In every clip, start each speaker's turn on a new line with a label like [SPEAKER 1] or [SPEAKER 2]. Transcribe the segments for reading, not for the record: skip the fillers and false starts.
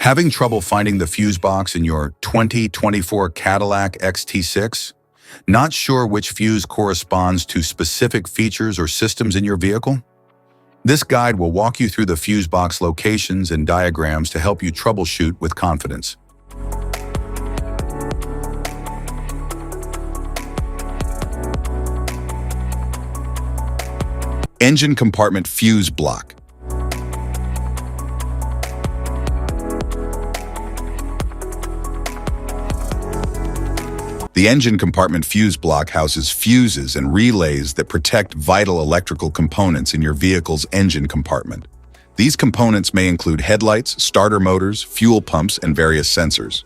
[SPEAKER 1] Having trouble finding the fuse box in your 2024 Cadillac XT6? Not sure which fuse corresponds to specific features or systems in your vehicle? This guide will walk you through the fuse box locations and diagrams to help you troubleshoot with confidence. Engine compartment fuse block. The engine compartment fuse block houses fuses and relays that protect vital electrical components in your vehicle's engine compartment. These components may include headlights, starter motors, fuel pumps, and various sensors.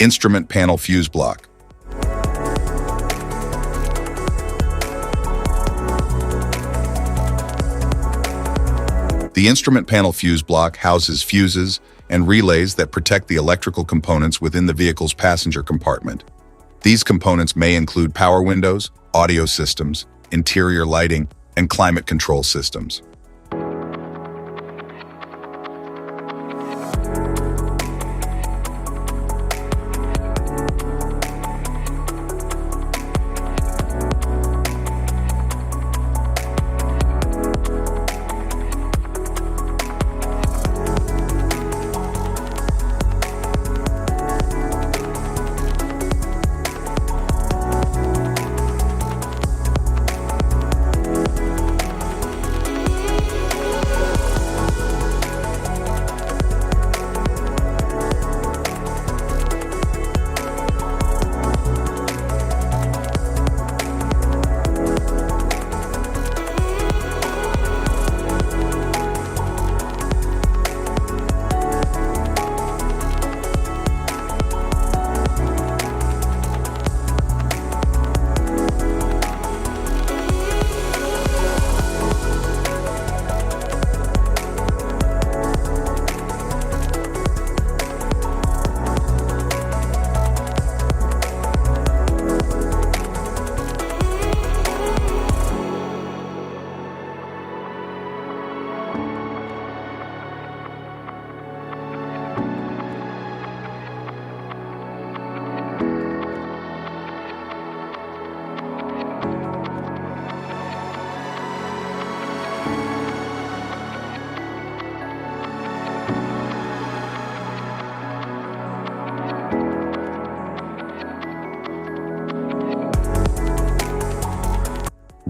[SPEAKER 1] Instrument panel fuse block. The instrument panel fuse block houses fuses and relays that protect the electrical components within the vehicle's passenger compartment. These components may include power windows, audio systems, interior lighting, and climate control systems.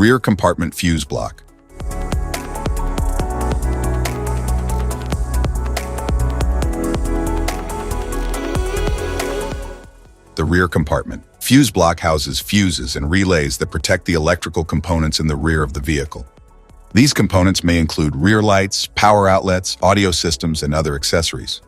[SPEAKER 1] Rear compartment fuse block. The rear compartment. Fuse block houses fuses and relays that protect the electrical components in the rear of the vehicle. These components may include rear lights, power outlets, audio systems, and other accessories.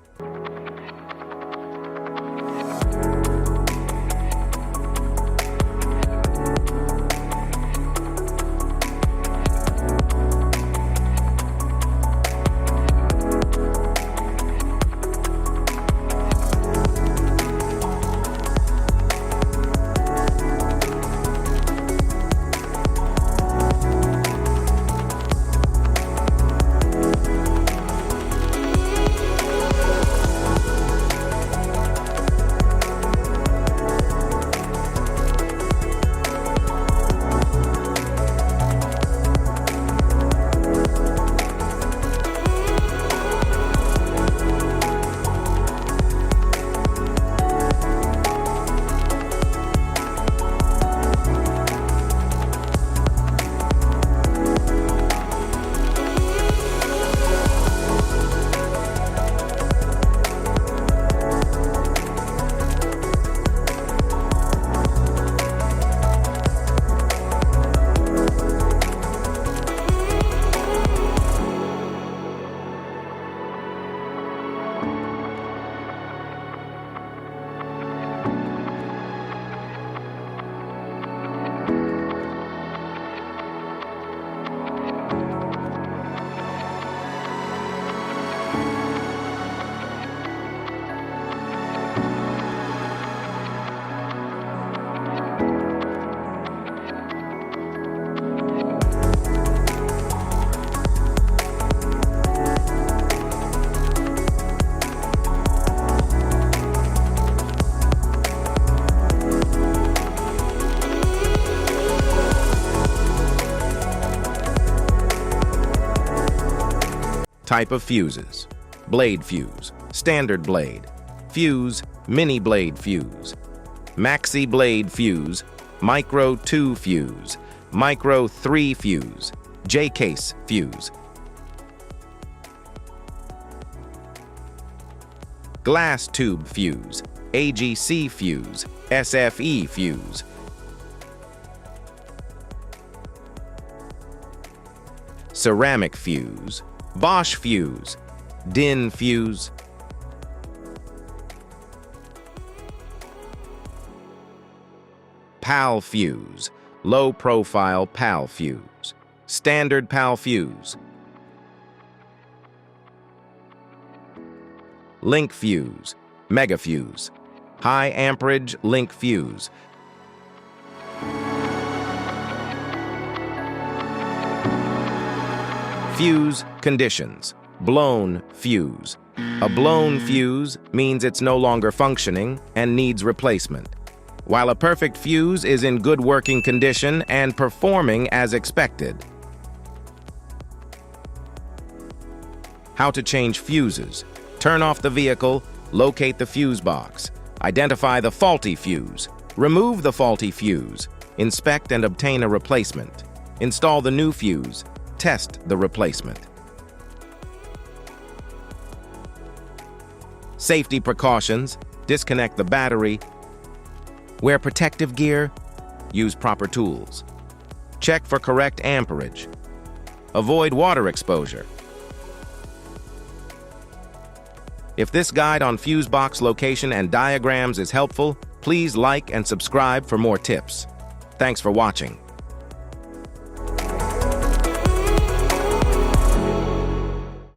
[SPEAKER 2] Type of fuses: blade fuse, standard blade, fuse, mini blade fuse, maxi blade fuse, micro 2 fuse, micro 3 fuse, J-case fuse, glass tube fuse, AGC fuse, SFE fuse, ceramic fuse, Bosch fuse, DIN fuse, PAL fuse, low profile PAL fuse, standard PAL fuse, link fuse, mega fuse, high amperage link fuse, fuse conditions: blown fuse. A blown fuse means it's no longer functioning and needs replacement, while a perfect fuse is in good working condition and performing as expected. How to change fuses: turn off the vehicle, locate the fuse box, identify the faulty fuse, remove the faulty fuse, inspect and obtain a replacement, install the new fuse, test the replacement. Safety precautions: disconnect the battery, wear protective gear, use proper tools, check for correct amperage, avoid water exposure. If this guide on Fusebox location and diagrams is helpful, please like and subscribe for more tips. Thanks for watching.